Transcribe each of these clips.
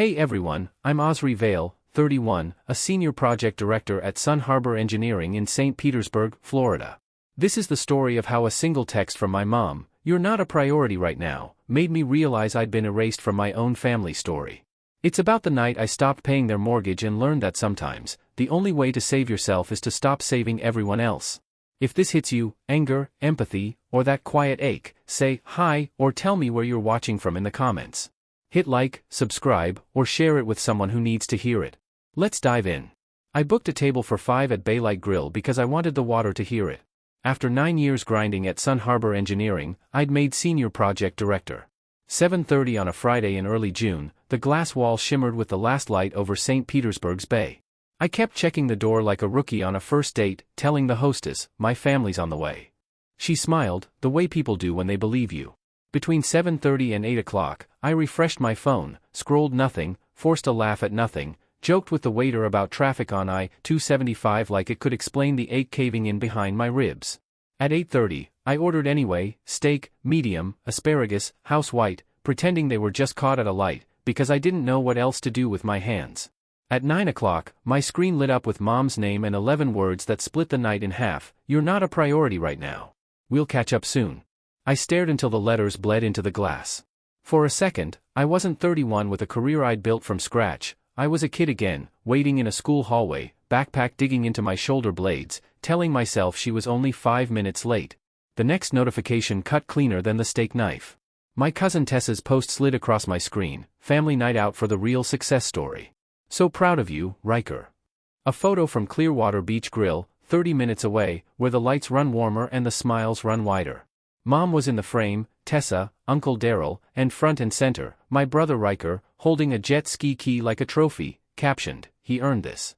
Hey everyone, I'm Osri Vale, 31, a senior project director at Sun Harbor Engineering in St. Petersburg, Florida. This is the story of how a single text from my mom, "You're not a priority right now," made me realize I'd been erased from my own family story. It's about the night I stopped paying their mortgage and learned that sometimes, the only way to save yourself is to stop saving everyone else. If this hits you, anger, empathy, or that quiet ache, say hi or tell me where you're watching from in the comments. Hit like, subscribe, or share it with someone who needs to hear it. Let's dive in. I booked a table for 5 at Baylight Grill because I wanted the water to hear it. After 9 years grinding at Sun Harbor Engineering, I'd made senior project director. 7:30 on a Friday in early June, the glass wall shimmered with the last light over St. Petersburg's bay. I kept checking the door like a rookie on a first date, telling the hostess, "My family's on the way." She smiled, the way people do when they believe you. Between 7:30 and 8 o'clock, I refreshed my phone, scrolled nothing, forced a laugh at nothing, joked with the waiter about traffic on I-275 like it could explain the ache caving in behind my ribs. At 8:30, I ordered anyway, steak, medium, asparagus, house white, pretending they were just caught at a light, because I didn't know what else to do with my hands. At 9 o'clock, my screen lit up with Mom's name and 11 words that split the night in half. "You're not a priority right now. We'll catch up soon." I stared until the letters bled into the glass. For a second, I wasn't 31 with a career I'd built from scratch. I was a kid again, waiting in a school hallway, backpack digging into my shoulder blades, telling myself she was only 5 minutes late. The next notification cut cleaner than the steak knife. My cousin Tessa's post slid across my screen, "Family night out for the real success story. So proud of you, Riker." A photo from Clearwater Beach Grill, 30 minutes away, where the lights run warmer and the smiles run wider. Mom was in the frame, Tessa, Uncle Daryl, and front and center, my brother Riker, holding a jet ski key like a trophy, captioned, "He earned this."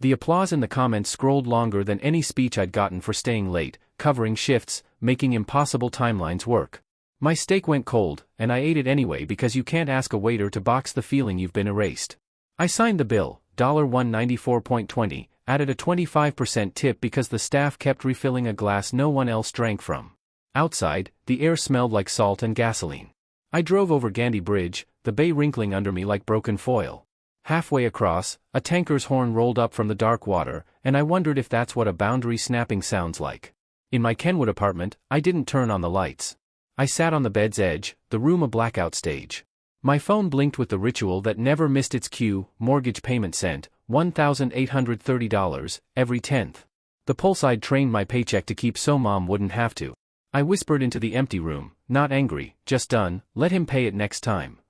The applause in the comments scrolled longer than any speech I'd gotten for staying late, covering shifts, making impossible timelines work. My steak went cold, and I ate it anyway because you can't ask a waiter to box the feeling you've been erased. I signed the bill, $194.20, added a 25% tip because the staff kept refilling a glass no one else drank from. Outside, the air smelled like salt and gasoline. I drove over Gandy Bridge, the bay wrinkling under me like broken foil. Halfway across, a tanker's horn rolled up from the dark water, and I wondered if that's what a boundary snapping sounds like. In my Kenwood apartment, I didn't turn on the lights. I sat on the bed's edge, the room a blackout stage. My phone blinked with the ritual that never missed its cue, mortgage payment sent, $1,830, every 10th. The pulse I'd trained my paycheck to keep so Mom wouldn't have to. I whispered into the empty room, not angry, just done, "Let him pay it next time."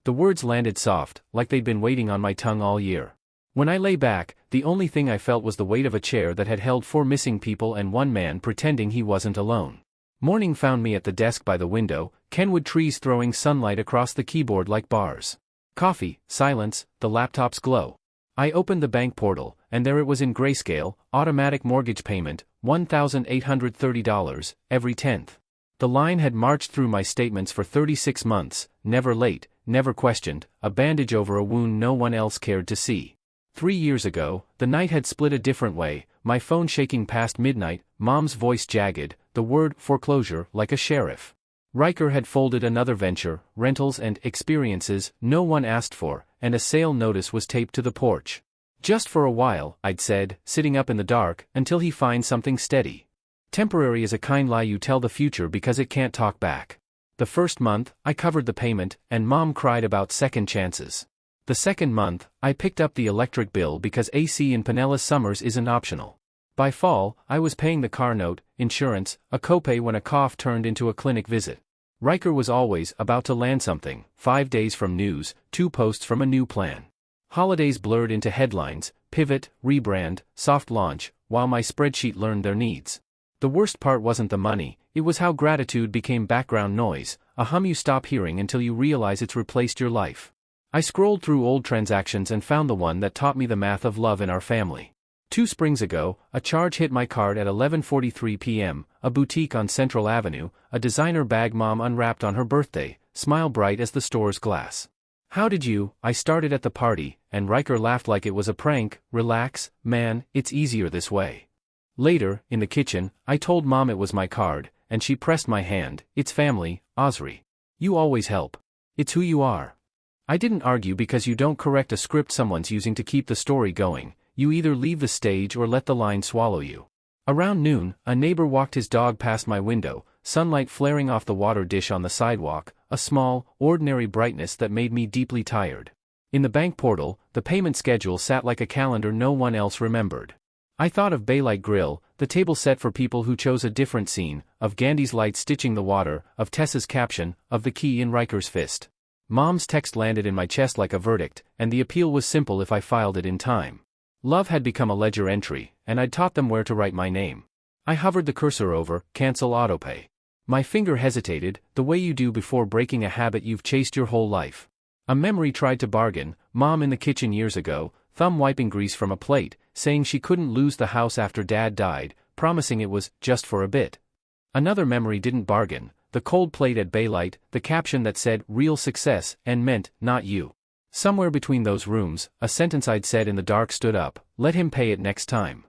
The words landed soft, like they'd been waiting on my tongue all year. When I lay back, the only thing I felt was the weight of a chair that had held 4 missing people and one man pretending he wasn't alone. Morning found me at the desk by the window, Kenwood trees throwing sunlight across the keyboard like bars. Coffee, silence, the laptop's glow. I opened the bank portal, and there it was in grayscale, automatic mortgage payment, $1,830, every 10th. The line had marched through my statements for 36 months, never late, never questioned, a bandage over a wound no one else cared to see. 3 years ago, the night had split a different way, my phone shaking past midnight, Mom's voice jagged, the word foreclosure like a sheriff. Riker had folded another venture, rentals and experiences no one asked for, and a sale notice was taped to the porch. "Just for a while," I'd said, sitting up in the dark, "until he finds something steady." Temporary is a kind lie you tell the future because it can't talk back. The first month, I covered the payment, and Mom cried about second chances. The second month, I picked up the electric bill because AC in Pinellas summers isn't optional. By fall, I was paying the car note, insurance, a copay when a cough turned into a clinic visit. Riker was always about to land something, 5 days from news, 2 posts from a new plan. Holidays blurred into headlines, pivot, rebrand, soft launch, while my spreadsheet learned their needs. The worst part wasn't the money, it was how gratitude became background noise, a hum you stop hearing until you realize it's replaced your life. I scrolled through old transactions and found the one that taught me the math of love in our family. 2 springs ago, a charge hit my card at 11:43 p.m., a boutique on Central Avenue, a designer bag Mom unwrapped on her birthday, smile bright as the store's glass. "How did you?" I started at the party, and Riker laughed like it was a prank. "Relax, man, it's easier this way." Later, in the kitchen, I told Mom it was my card, and she pressed my hand. "It's family, Osri. You always help. It's who you are." I didn't argue because you don't correct a script someone's using to keep the story going, you either leave the stage or let the line swallow you. Around noon, a neighbor walked his dog past my window, sunlight flaring off the water dish on the sidewalk, a small, ordinary brightness that made me deeply tired. In the bank portal, the payment schedule sat like a calendar no one else remembered. I thought of Baylight Grill, the table set for people who chose a different scene, of Gandhi's light stitching the water, of Tessa's caption, of the key in Riker's fist. Mom's text landed in my chest like a verdict, and the appeal was simple if I filed it in time. Love had become a ledger entry, and I'd taught them where to write my name. I hovered the cursor over, cancel autopay. My finger hesitated, the way you do before breaking a habit you've chased your whole life. A memory tried to bargain, Mom in the kitchen years ago, thumb wiping grease from a plate, saying she couldn't lose the house after Dad died, promising it was just for a bit. Another memory didn't bargain, the cold plate at Baylight, the caption that said real success and meant not you. Somewhere between those rooms, a sentence I'd said in the dark stood up, let him pay it next time.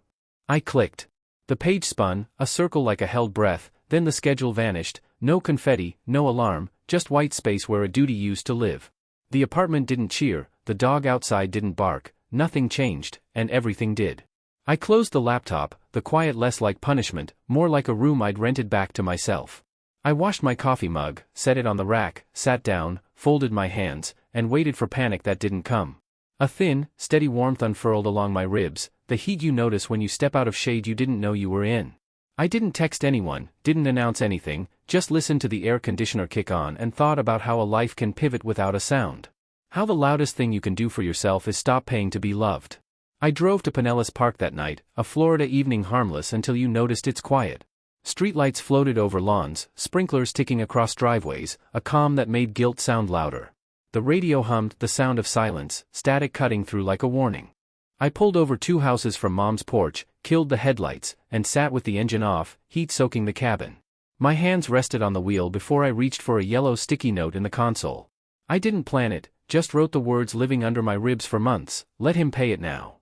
I clicked. The page spun, a circle like a held breath, then the schedule vanished, no confetti, no alarm, just white space where a duty used to live. The apartment didn't cheer, the dog outside didn't bark, nothing changed, and everything did. I closed the laptop, the quiet less like punishment, more like a room I'd rented back to myself. I washed my coffee mug, set it on the rack, sat down, folded my hands, and waited for panic that didn't come. A thin, steady warmth unfurled along my ribs, the heat you notice when you step out of shade you didn't know you were in. I didn't text anyone, didn't announce anything, just listened to the air conditioner kick on and thought about how a life can pivot without a sound. How the loudest thing you can do for yourself is stop paying to be loved. I drove to Pinellas Park that night, a Florida evening harmless until you noticed it's quiet. Streetlights floated over lawns, sprinklers ticking across driveways, a calm that made guilt sound louder. The radio hummed, the sound of silence, static cutting through like a warning. I pulled over 2 houses from Mom's porch, killed the headlights, and sat with the engine off, heat soaking the cabin. My hands rested on the wheel before I reached for a yellow sticky note in the console. I didn't plan it, just wrote the words living under my ribs for months, let him pay it now.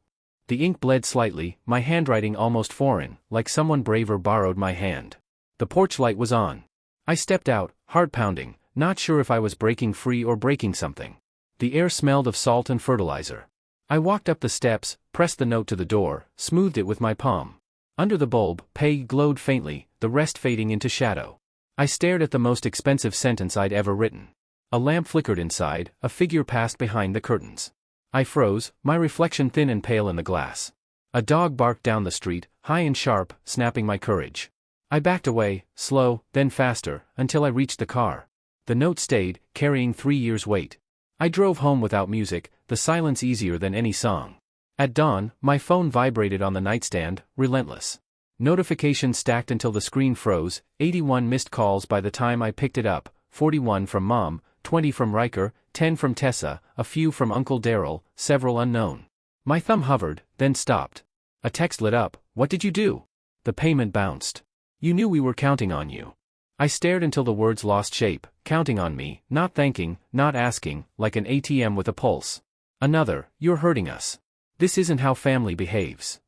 The ink bled slightly, my handwriting almost foreign, like someone braver borrowed my hand. The porch light was on. I stepped out, heart pounding, not sure if I was breaking free or breaking something. The air smelled of salt and fertilizer. I walked up the steps, pressed the note to the door, smoothed it with my palm. Under the bulb, pay glowed faintly, the rest fading into shadow. I stared at the most expensive sentence I'd ever written. A lamp flickered inside, a figure passed behind the curtains. I froze, my reflection thin and pale in the glass. A dog barked down the street, high and sharp, snapping my courage. I backed away, slow, then faster, until I reached the car. The note stayed, carrying 3 years' weight. I drove home without music, the silence easier than any song. At dawn, my phone vibrated on the nightstand, relentless. Notifications stacked until the screen froze, 81 missed calls by the time I picked it up, 41 from Mom, 20 from Riker, 10 from Tessa, a few from Uncle Daryl, several unknown. My thumb hovered, then stopped. A text lit up, what did you do? The payment bounced. You knew we were counting on you. I stared until the words lost shape, counting on me, not thanking, not asking, like an ATM with a pulse. Another, you're hurting us. This isn't how family behaves.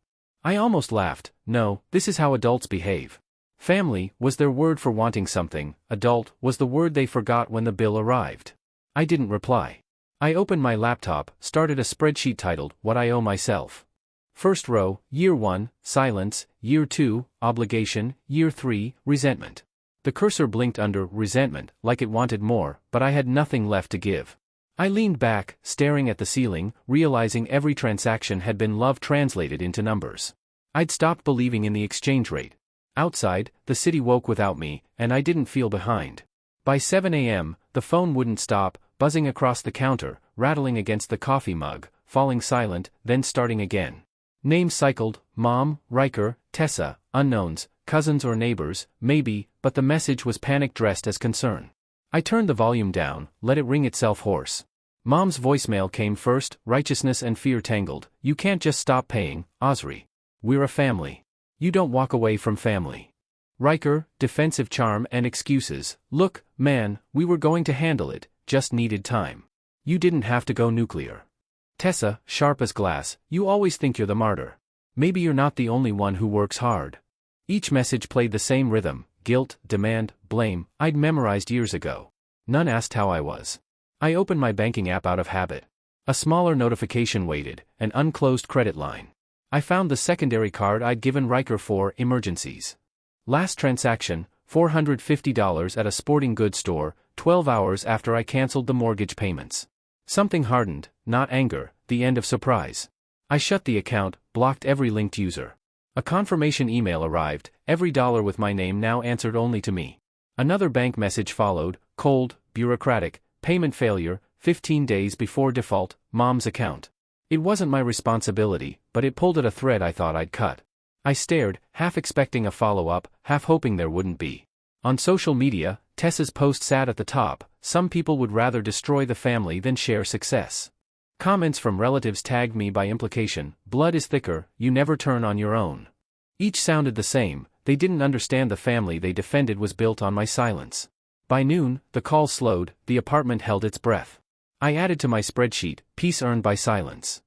I almost laughed, no, this is how adults behave. Family was their word for wanting something, adult was the word they forgot when the bill arrived. I didn't reply. I opened my laptop, started a spreadsheet titled, What I Owe Myself. First row, Year 1, Silence, Year 2, Obligation, Year 3, Resentment. The cursor blinked under resentment, like it wanted more, but I had nothing left to give. I leaned back, staring at the ceiling, realizing every transaction had been love translated into numbers. I'd stopped believing in the exchange rate. Outside, the city woke without me, and I didn't feel behind. By 7 a.m., the phone wouldn't stop, buzzing across the counter, rattling against the coffee mug, falling silent, then starting again. Names cycled, Mom, Riker, Tessa, unknowns, cousins or neighbors, maybe, but the message was panic dressed as concern. I turned the volume down, let it ring itself hoarse. Mom's voicemail came first, righteousness and fear tangled, you can't just stop paying, Osri. We're a family. You don't walk away from family. Riker, defensive charm and excuses, look, man, we were going to handle it, just needed time. You didn't have to go nuclear. Tessa, sharp as glass, you always think you're the martyr. Maybe you're not the only one who works hard. Each message played the same rhythm, guilt, demand, blame, I'd memorized years ago. None asked how I was. I opened my banking app out of habit. A smaller notification waited, an unclosed credit line. I found the secondary card I'd given Riker for emergencies. Last transaction, $450 at a sporting goods store, 12 hours after I canceled the mortgage payments. Something hardened, not anger, the end of surprise. I shut the account, blocked every linked user. A confirmation email arrived, every dollar with my name now answered only to me. Another bank message followed, cold, bureaucratic, payment failure, 15 days before default, mom's account. It wasn't my responsibility, but it pulled at a thread I thought I'd cut. I stared, half expecting a follow-up, half hoping there wouldn't be. On social media, Tessa's post sat at the top, some people would rather destroy the family than share success. Comments from relatives tagged me by implication, blood is thicker, you never turn on your own. Each sounded the same, they didn't understand the family they defended was built on my silence. By noon, the call slowed, the apartment held its breath. I added to my spreadsheet, peace earned by silence.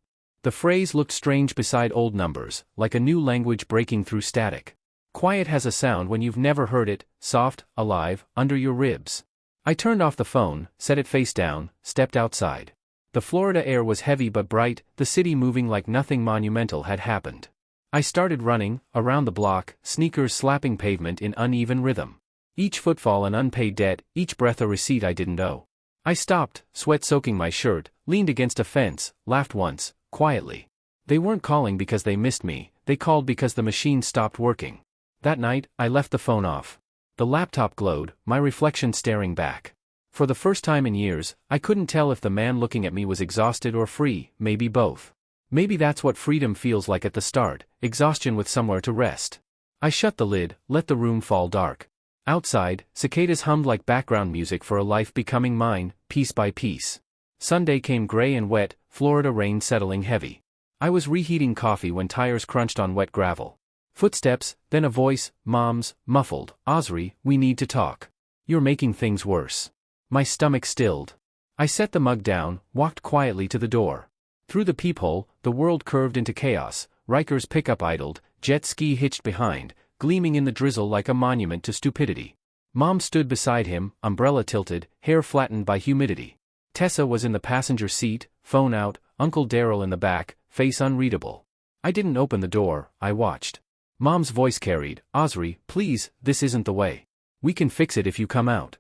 The phrase looked strange beside old numbers, like a new language breaking through static. Quiet has a sound when you've never heard it, soft, alive, under your ribs. I turned off the phone, set it face down, stepped outside. The Florida air was heavy but bright, the city moving like nothing monumental had happened. I started running, around the block, sneakers slapping pavement in uneven rhythm. Each footfall an unpaid debt, each breath a receipt I didn't owe. I stopped, sweat soaking my shirt, leaned against a fence, laughed once, quietly. They weren't calling because they missed me, they called because the machine stopped working. That night, I left the phone off. The laptop glowed, my reflection staring back. For the first time in years, I couldn't tell if the man looking at me was exhausted or free, maybe both. Maybe that's what freedom feels like at the start, exhaustion with somewhere to rest. I shut the lid, let the room fall dark. Outside, cicadas hummed like background music for a life becoming mine, piece by piece. Sunday came gray and wet, Florida rain settling heavy. I was reheating coffee when tires crunched on wet gravel. Footsteps, then a voice, Mom's, muffled, Osri, we need to talk. You're making things worse. My stomach stilled. I set the mug down, walked quietly to the door. Through the peephole, the world curved into chaos, Riker's pickup idled, jet ski hitched behind, gleaming in the drizzle like a monument to stupidity. Mom stood beside him, umbrella tilted, hair flattened by humidity. Tessa was in the passenger seat, phone out, Uncle Daryl in the back, face unreadable. I didn't open the door, I watched. Mom's voice carried, Osri, please, this isn't the way. We can fix it if you come out.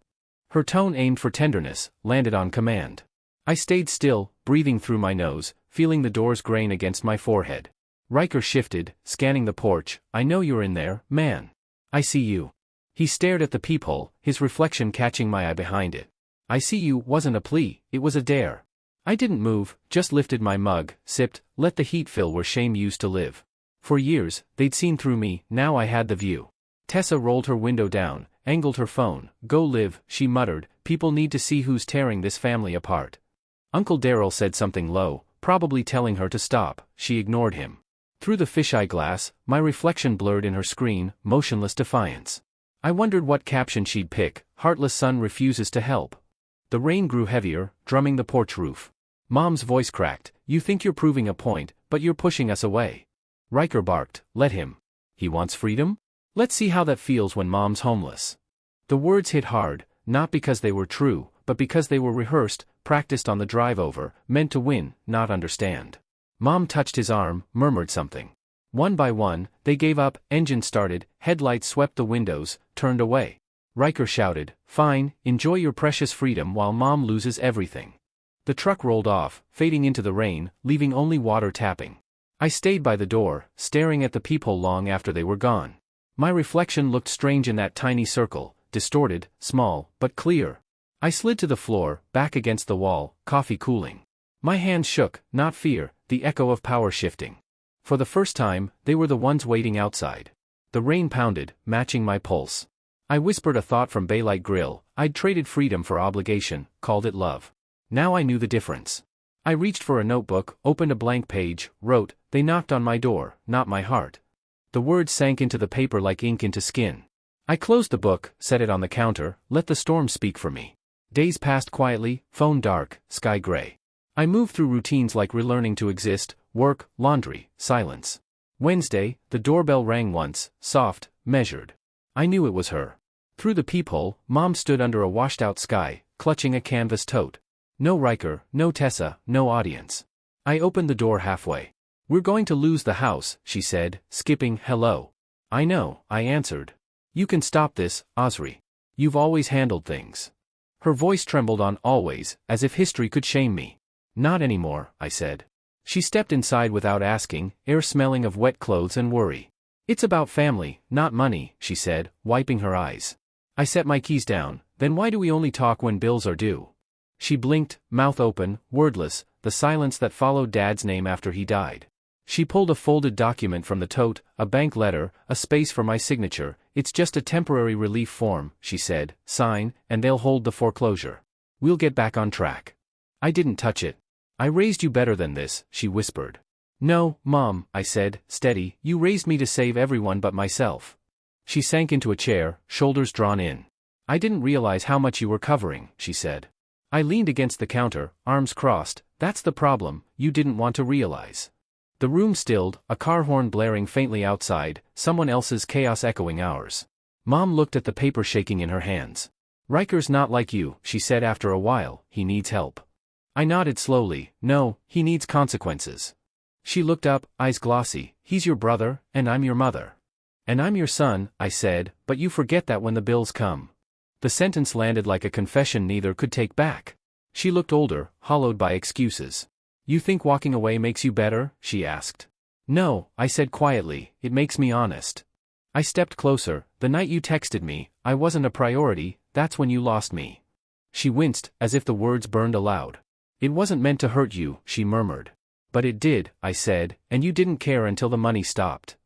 Her tone aimed for tenderness, landed on command. I stayed still, breathing through my nose, feeling the doors grain against my forehead. Riker shifted, scanning the porch, I know you're in there, man. I see you. He stared at the peephole, his reflection catching my eye behind it. I see you wasn't a plea, it was a dare. I didn't move, just lifted my mug, sipped, let the heat fill where shame used to live. For years, they'd seen through me, now I had the view. Tessa rolled her window down, angled her phone, go live, she muttered, people need to see who's tearing this family apart. Uncle Daryl said something low, probably telling her to stop, she ignored him. Through the fisheye glass, my reflection blurred in her screen, motionless defiance. I wondered what caption she'd pick, heartless son refuses to help. The rain grew heavier, drumming the porch roof. Mom's voice cracked, you think you're proving a point, but you're pushing us away. Riker barked, let him. He wants freedom? Let's see how that feels when Mom's homeless. The words hit hard, not because they were true, but because they were rehearsed, practiced on the drive over, meant to win, not understand. Mom touched his arm, murmured something. One by one, they gave up, engine started, headlights swept the windows, turned away. Riker shouted, fine, enjoy your precious freedom while Mom loses everything. The truck rolled off, fading into the rain, leaving only water tapping. I stayed by the door, staring at the peephole long after they were gone. My reflection looked strange in that tiny circle, distorted, small, but clear. I slid to the floor, back against the wall, coffee cooling. My hands shook, not fear, the echo of power shifting. For the first time, they were the ones waiting outside. The rain pounded, matching my pulse. I whispered a thought from Baylight Grill, I'd traded freedom for obligation, called it love. Now I knew the difference. I reached for a notebook, opened a blank page, wrote, they knocked on my door, not my heart. The words sank into the paper like ink into skin. I closed the book, set it on the counter, let the storm speak for me. Days passed quietly, phone dark, sky gray. I moved through routines like relearning to exist, work, laundry, silence. Wednesday, the doorbell rang once, soft, measured. I knew it was her. Through the peephole, Mom stood under a washed-out sky, clutching a canvas tote. No Riker, no Tessa, no audience. I opened the door halfway. "We're going to lose the house," she said, skipping hello. "I know," I answered. "You can stop this, Osri. You've always handled things." Her voice trembled on always, as if history could shame me. "Not anymore," I said. She stepped inside without asking, air smelling of wet clothes and worry. "It's about family, not money," she said, wiping her eyes. I set my keys down. "Then why do we only talk when bills are due?" She blinked, mouth open, wordless, the silence that followed Dad's name after he died. She pulled a folded document from the tote, a bank letter, a space for my signature. "It's just a temporary relief form," she said. "Sign, and they'll hold the foreclosure. We'll get back on track." I didn't touch it. "I raised you better than this," she whispered. "No, Mom," I said, steady. "You raised me to save everyone but myself." She sank into a chair, shoulders drawn in. "I didn't realize how much you were covering," she said. I leaned against the counter, arms crossed. "That's the problem, you didn't want to realize." The room stilled, a car horn blaring faintly outside, someone else's chaos echoing ours. Mom looked at the paper shaking in her hands. "Riker's not like you," she said after a while. "He needs help." I nodded slowly. "No, he needs consequences." She looked up, eyes glossy. "He's your brother, and I'm your mother." "And I'm your son," I said, "but you forget that when the bills come." The sentence landed like a confession neither could take back. She looked older, hollowed by excuses. "You think walking away makes you better?" she asked. "No," I said quietly, "it makes me honest." I stepped closer. "The night you texted me, I wasn't a priority, that's when you lost me." She winced, as if the words burned aloud. "It wasn't meant to hurt you," she murmured. "But it did," I said, "and you didn't care until the money stopped."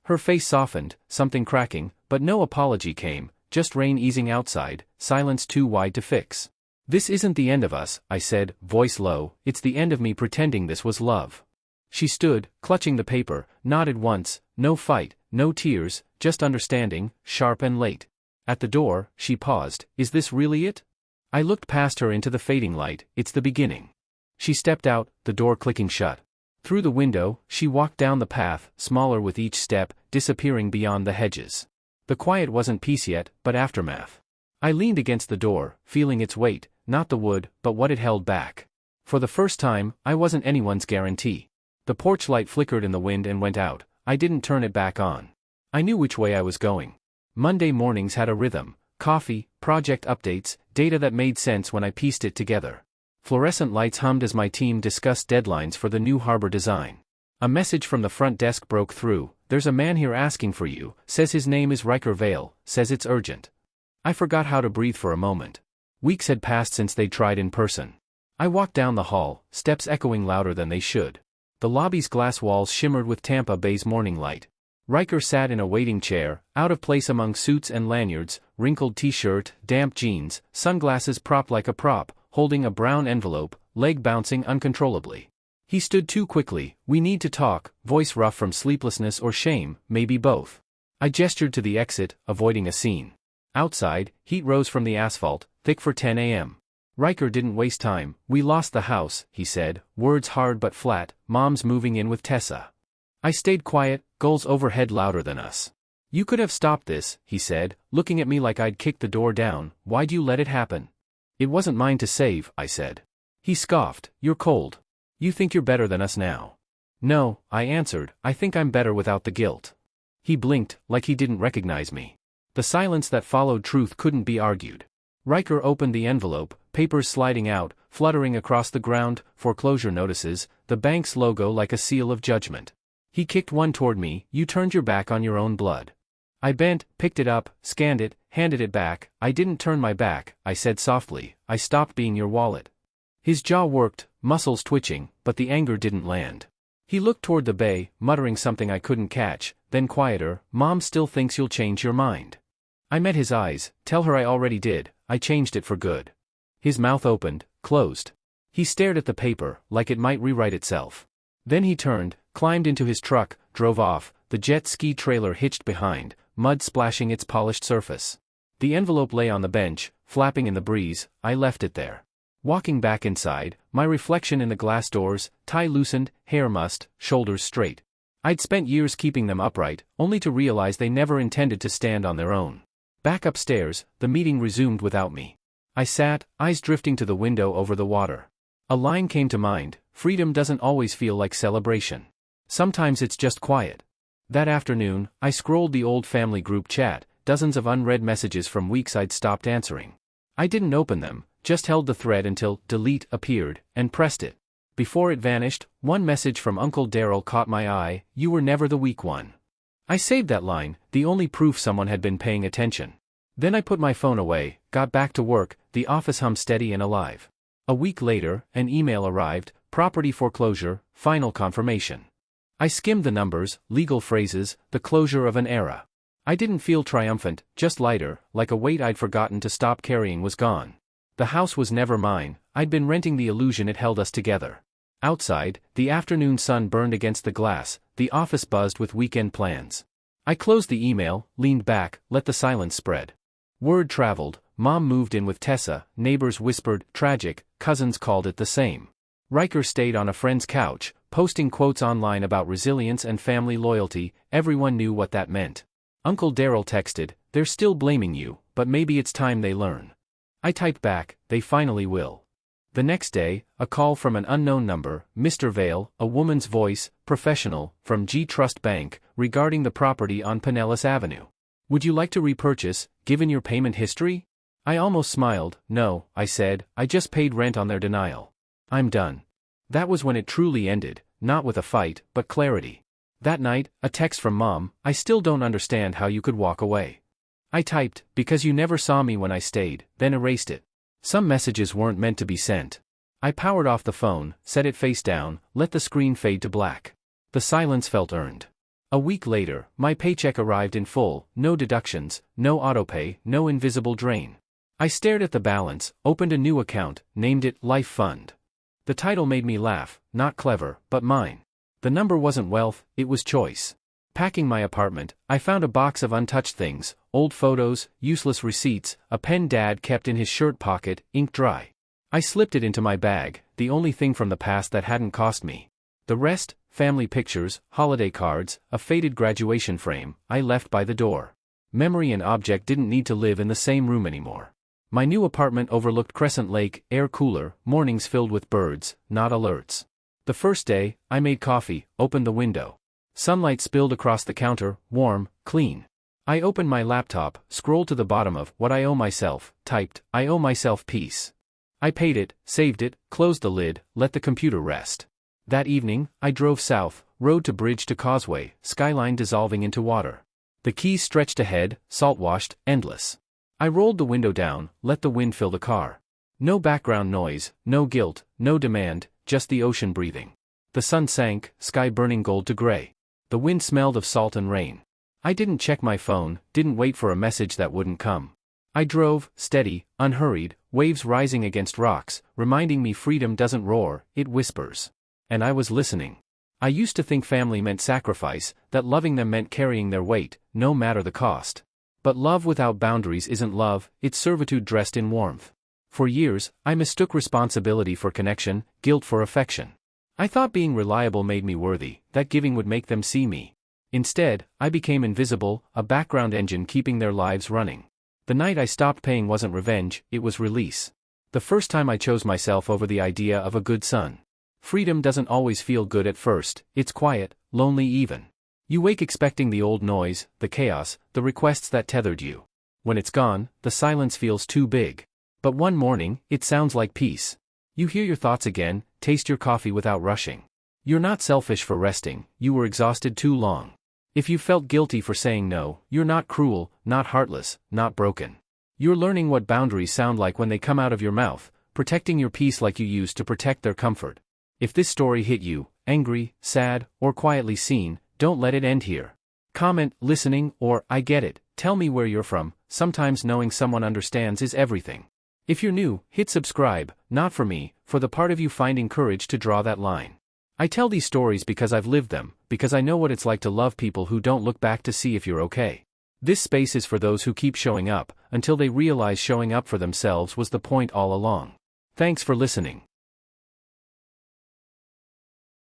Her face softened, something cracking, but no apology came, just rain easing outside, silence too wide to fix. "This isn't the end of us," I said, voice low. "It's the end of me pretending this was love." She stood, clutching the paper, nodded once. No fight, no tears, just understanding, sharp and late. At the door, she paused. "Is this really it?" I looked past her into the fading light. "It's the beginning." She stepped out, the door clicking shut. Through the window, she walked down the path, smaller with each step, disappearing beyond the hedges. The quiet wasn't peace yet, but aftermath. I leaned against the door, feeling its weight, not the wood, but what it held back. For the first time, I wasn't anyone's guarantee. The porch light flickered in the wind and went out. I didn't turn it back on. I knew which way I was going. Monday mornings had a rhythm. Coffee, project updates, data that made sense when I pieced it together. Fluorescent lights hummed as my team discussed deadlines for the new harbor design. A message from the front desk broke through. "There's a man here asking for you, says his name is Riker Vale, says it's urgent." I forgot how to breathe for a moment. Weeks had passed since they tried in person. I walked down the hall, steps echoing louder than they should. The lobby's glass walls shimmered with Tampa Bay's morning light. Riker sat in a waiting chair, out of place among suits and lanyards, wrinkled t-shirt, damp jeans, sunglasses propped like a prop, holding a brown envelope, leg bouncing uncontrollably. He stood too quickly. "We need to talk," voice rough from sleeplessness or shame, maybe both. I gestured to the exit, avoiding a scene. Outside, heat rose from the asphalt, thick for 10 a.m. Riker didn't waste time. "We lost the house," he said, words hard but flat. "Mom's moving in with Tessa." I stayed quiet, gulls overhead louder than us. "You could have stopped this," he said, looking at me like I'd kicked the door down. "Why'd you let it happen?" "It wasn't mine to save," I said. He scoffed. "You're cold. You think you're better than us now." "No," I answered, "I think I'm better without the guilt." He blinked, like he didn't recognize me. The silence that followed truth couldn't be argued. Riker opened the envelope, papers sliding out, fluttering across the ground, foreclosure notices, the bank's logo like a seal of judgment. He kicked one toward me. "You turned your back on your own blood." I bent, picked it up, scanned it, handed it back. "I didn't turn my back," I said softly. "I stopped being your wallet." His jaw worked, muscles twitching, but the anger didn't land. He looked toward the bay, muttering something I couldn't catch, then quieter. "Mom still thinks you'll change your mind." I met his eyes. "Tell her I already did. I changed it for good." His mouth opened, closed. He stared at the paper, like it might rewrite itself. Then he turned, climbed into his truck, drove off, the jet ski trailer hitched behind, mud splashing its polished surface. The envelope lay on the bench, flapping in the breeze. I left it there. Walking back inside, my reflection in the glass doors, tie loosened, hair mussed, shoulders straight. I'd spent years keeping them upright, only to realize they never intended to stand on their own. Back upstairs, the meeting resumed without me. I sat, eyes drifting to the window over the water. A line came to mind: freedom doesn't always feel like celebration. Sometimes it's just quiet. That afternoon, I scrolled the old family group chat, dozens of unread messages from weeks I'd stopped answering. I didn't open them, just held the thread until delete appeared, and pressed it. Before it vanished, one message from Uncle Daryl caught my eye: "You were never the weak one." I saved that line, the only proof someone had been paying attention. Then I put my phone away, got back to work, the office hummed steady and alive. A week later, an email arrived: property foreclosure, final confirmation. I skimmed the numbers, legal phrases, the closure of an era. I didn't feel triumphant, just lighter, like a weight I'd forgotten to stop carrying was gone. The house was never mine, I'd been renting the illusion it held us together. Outside, the afternoon sun burned against the glass, the office buzzed with weekend plans. I closed the email, leaned back, let the silence spread. Word traveled: Mom moved in with Tessa, neighbors whispered, tragic, cousins called it the same. Riker stayed on a friend's couch, posting quotes online about resilience and family loyalty. Everyone knew what that meant. Uncle Daryl texted, "They're still blaming you, but maybe it's time they learn." I typed back, "They finally will." The next day, a call from an unknown number: Mr. Vale, a woman's voice, professional, from G Trust Bank, regarding the property on Pinellas Avenue. "Would you like to repurchase, given your payment history?" I almost smiled. "No," I said, "I just paid rent on their denial. I'm done." That was when it truly ended, not with a fight, but clarity. That night, a text from Mom: "I still don't understand how you could walk away." I typed, "Because you never saw me when I stayed," then erased it. Some messages weren't meant to be sent. I powered off the phone, set it face down, let the screen fade to black. The silence felt earned. A week later, my paycheck arrived in full, no deductions, no autopay, no invisible drain. I stared at the balance, opened a new account, named it Life Fund. The title made me laugh: not clever, but mine. The number wasn't wealth, it was choice. Packing my apartment, I found a box of untouched things: old photos, useless receipts, a pen Dad kept in his shirt pocket, ink dry. I slipped it into my bag, the only thing from the past that hadn't cost me. The rest, family pictures, holiday cards, a faded graduation frame, I left by the door. Memory and object didn't need to live in the same room anymore. My new apartment overlooked Crescent Lake, air cooler, mornings filled with birds, not alerts. The first day, I made coffee, opened the window. Sunlight spilled across the counter, warm, clean. I opened my laptop, scrolled to the bottom of What I Owe Myself, typed, "I owe myself peace." I paid it, saved it, closed the lid, let the computer rest. That evening, I drove south, road to bridge to causeway, skyline dissolving into water. The Keys stretched ahead, salt-washed, endless. I rolled the window down, let the wind fill the car. No background noise, no guilt, no demand, just the ocean breathing. The sun sank, sky burning gold to gray. The wind smelled of salt and rain. I didn't check my phone, didn't wait for a message that wouldn't come. I drove, steady, unhurried, waves rising against rocks, reminding me freedom doesn't roar, it whispers. And I was listening. I used to think family meant sacrifice, that loving them meant carrying their weight, no matter the cost. But love without boundaries isn't love, it's servitude dressed in warmth. For years, I mistook responsibility for connection, guilt for affection. I thought being reliable made me worthy, that giving would make them see me. Instead, I became invisible, a background engine keeping their lives running. The night I stopped paying wasn't revenge, it was release. The first time I chose myself over the idea of a good son. Freedom doesn't always feel good at first, it's quiet, lonely even. You wake expecting the old noise, the chaos, the requests that tethered you. When it's gone, the silence feels too big. But one morning, it sounds like peace. You hear your thoughts again, taste your coffee without rushing. You're not selfish for resting, you were exhausted too long. If you felt guilty for saying no, you're not cruel, not heartless, not broken. You're learning what boundaries sound like when they come out of your mouth, protecting your peace like you used to protect their comfort. If this story hit you, angry, sad, or quietly seen, don't let it end here. Comment, listening, or I get it, tell me where you're from. Sometimes knowing someone understands is everything. If you're new, hit subscribe, not for me, for the part of you finding courage to draw that line. I tell these stories because I've lived them, because I know what it's like to love people who don't look back to see if you're okay. This space is for those who keep showing up, until they realize showing up for themselves was the point all along. Thanks for listening.